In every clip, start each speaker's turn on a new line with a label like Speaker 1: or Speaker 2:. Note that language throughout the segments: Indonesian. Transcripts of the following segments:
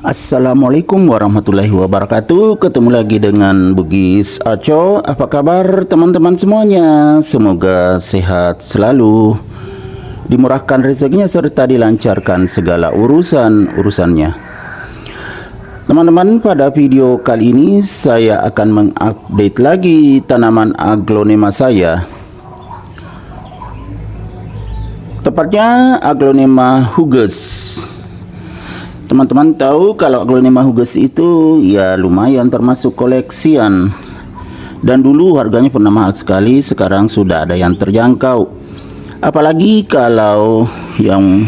Speaker 1: Assalamualaikum warahmatullahi wabarakatuh. Ketemu lagi dengan Bugis Aco. Apa kabar teman-teman semuanya? Semoga sehat selalu, dimurahkan rezekinya serta dilancarkan segala urusannya. Teman-teman, pada video kali ini saya akan mengupdate lagi tanaman aglonema saya. Tepatnya aglonema hugus. Teman-teman tahu kalau aglonema hugus itu ya lumayan termasuk koleksian. Dan dulu harganya pernah mahal sekali, sekarang sudah ada yang terjangkau. Apalagi kalau yang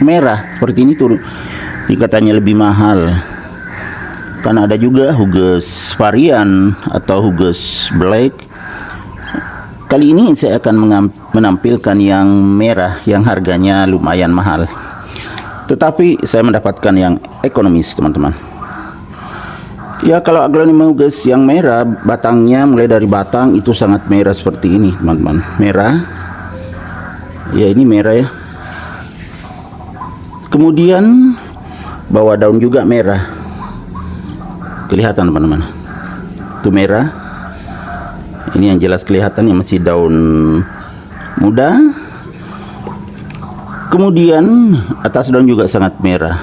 Speaker 1: merah seperti ini tuh katanya lebih mahal. Karena ada juga hugus varian atau hugus black. Kali ini saya akan menampilkan yang merah yang harganya lumayan mahal. Tetapi saya mendapatkan yang ekonomis, teman-teman. Ya, kalau aglonema hugus yang merah, batangnya mulai dari batang itu sangat merah seperti ini, teman-teman. Merah. Ya, ini merah ya. Kemudian bawah daun juga merah. Kelihatan, teman-teman. Itu merah. Ini yang jelas kelihatan, yang masih daun muda. Kemudian atas daun juga sangat merah.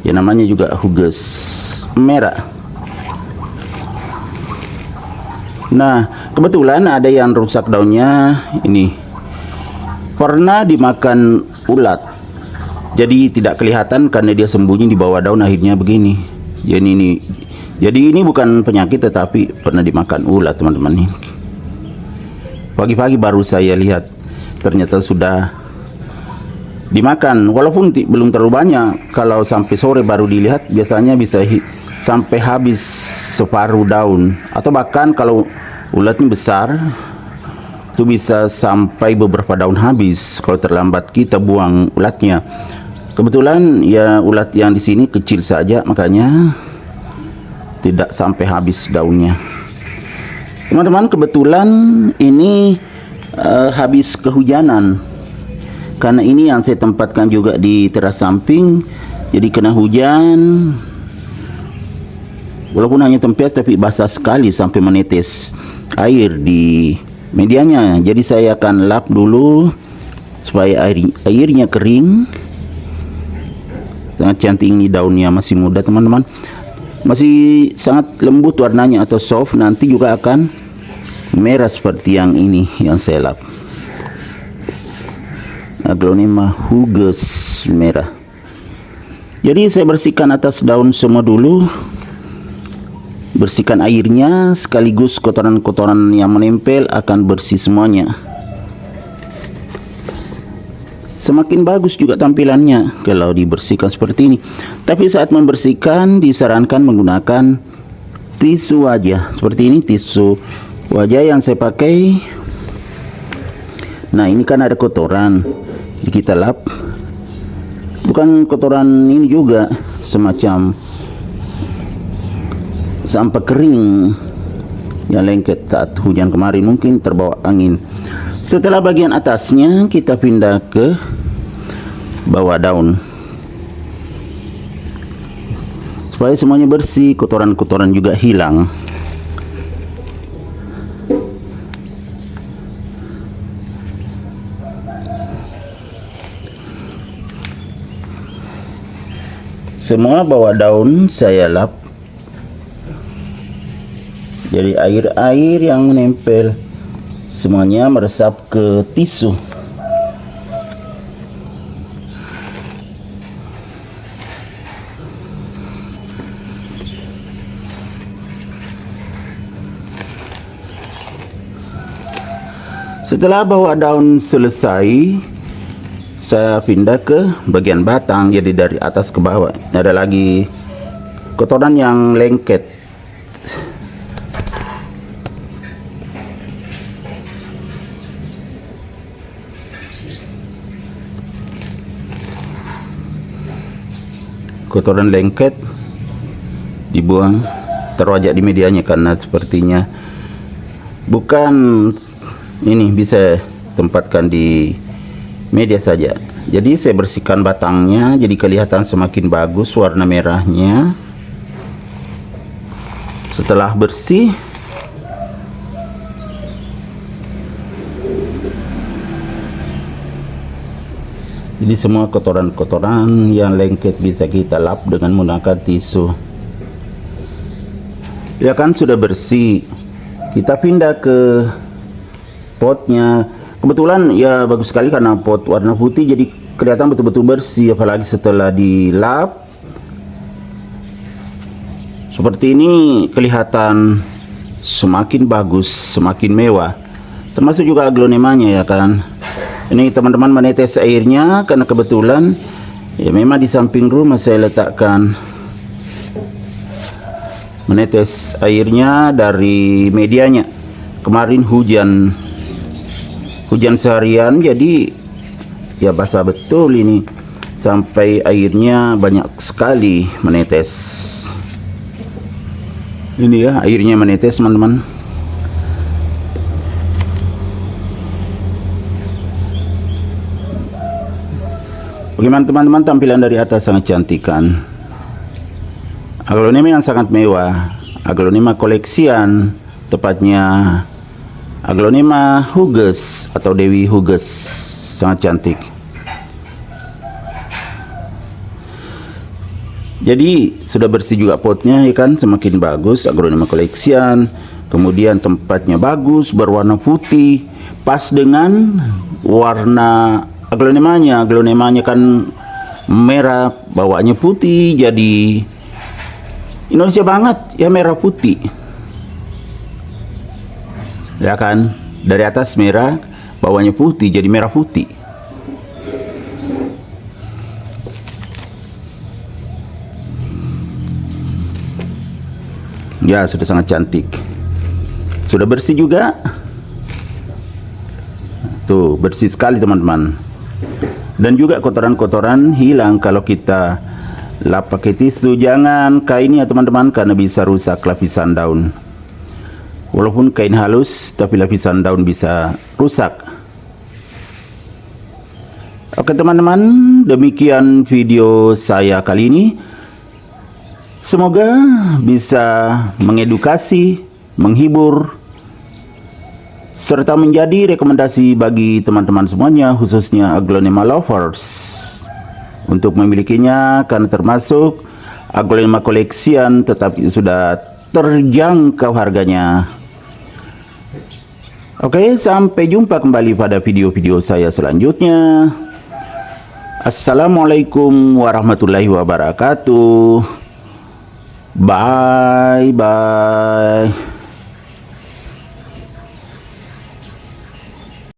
Speaker 1: Ya, namanya juga hugus merah. Nah, kebetulan ada yang rusak daunnya. Ini pernah dimakan ulat, jadi tidak kelihatan karena dia sembunyi di bawah daun, akhirnya begini. Jadi ini bukan penyakit tetapi pernah dimakan ulat, teman-teman. Nih, pagi-pagi baru saya lihat, ternyata sudah dimakan, walaupun belum terlalu banyak. Kalau sampai sore baru dilihat, biasanya bisa sampai habis separuh daun, atau bahkan kalau ulatnya besar itu bisa sampai beberapa daun habis kalau terlambat kita buang ulatnya. Kebetulan ya ulat yang di sini kecil saja, makanya tidak sampai habis daunnya. Teman-teman, kebetulan ini habis kehujanan. Karena ini yang saya tempatkan juga di teras samping, jadi kena hujan. Walaupun hanya tempias tapi basah sekali sampai menetes air di medianya. Jadi saya akan lap dulu supaya airnya kering. Sangat cantik ini daunnya, masih muda, teman-teman. Masih sangat lembut warnanya atau soft. Nanti juga akan merah seperti yang ini yang saya lap. Aglonema hugus merah. Jadi saya bersihkan atas daun semua dulu, bersihkan airnya, sekaligus kotoran-kotoran yang menempel akan bersih semuanya. Semakin bagus juga tampilannya kalau dibersihkan seperti ini. Tapi saat membersihkan disarankan menggunakan tisu wajah seperti ini, tisu wajah yang saya pakai. Nah, ini kan ada kotoran, kita lap. Bukan kotoran ini juga, semacam sampah kering yang lengket saat hujan kemarin, mungkin terbawa angin. Setelah bagian atasnya kita pindah ke bawah daun supaya semuanya bersih, kotoran-kotoran juga hilang. Semua bawah daun saya lap. Jadi air-air yang menempel semuanya meresap ke tisu. Setelah bawah daun selesai, saya pindah ke bagian batang. Jadi dari atas ke bawah ada lagi kotoran yang lengket. Kotoran lengket dibuang, terwajak di medianya karena sepertinya bukan ini bisa tempatkan di media saja. Jadi saya bersihkan batangnya, jadi kelihatan semakin bagus warna merahnya. Setelah bersih, jadi semua kotoran-kotoran yang lengket bisa kita lap dengan menggunakan tisu. Ya kan, sudah bersih. Kita pindah ke potnya. Kebetulan ya bagus sekali karena pot warna putih, jadi kelihatan betul-betul bersih, apalagi setelah dilap. Seperti ini kelihatan semakin bagus, semakin mewah. Termasuk juga aglonemanya ya kan. Ini teman-teman menetes airnya karena kebetulan ya memang di samping rumah saya letakkan menetes airnya dari medianya. Kemarin hujan seharian, jadi ya basah betul ini sampai airnya banyak sekali menetes. Ini ya airnya menetes teman-teman. Bagaimana teman-teman tampilan dari atas? Sangat cantik kan? Aglonema yang sangat mewah, aglonema koleksian, tepatnya aglonema Huges atau Dewi Huges, sangat cantik. Jadi sudah bersih juga potnya ya kan, semakin bagus, aglonema koleksian. Kemudian tempatnya bagus, berwarna putih, pas dengan warna aglonemanya. Aglonemanya kan merah, bawaannya putih, jadi Indonesia banget ya, merah putih ya kan, dari atas merah, bawahnya putih, jadi merah putih. Ya sudah sangat cantik, sudah bersih juga tuh, bersih sekali teman-teman. Dan juga kotoran-kotoran hilang kalau kita lap pakai tisu. Jangan kain ya teman-teman, karena bisa rusak lapisan daun. Walaupun kain halus, tapi lapisan daun bisa rusak. Oke teman-teman, demikian video saya kali ini. Semoga bisa mengedukasi, menghibur, serta menjadi rekomendasi bagi teman-teman semuanya, khususnya aglonema lovers, untuk memilikinya, karena termasuk aglonema koleksian, tetapi sudah terjangkau harganya. Oke, sampai jumpa kembali pada video-video saya selanjutnya. Assalamualaikum warahmatullahi wabarakatuh. Bye bye.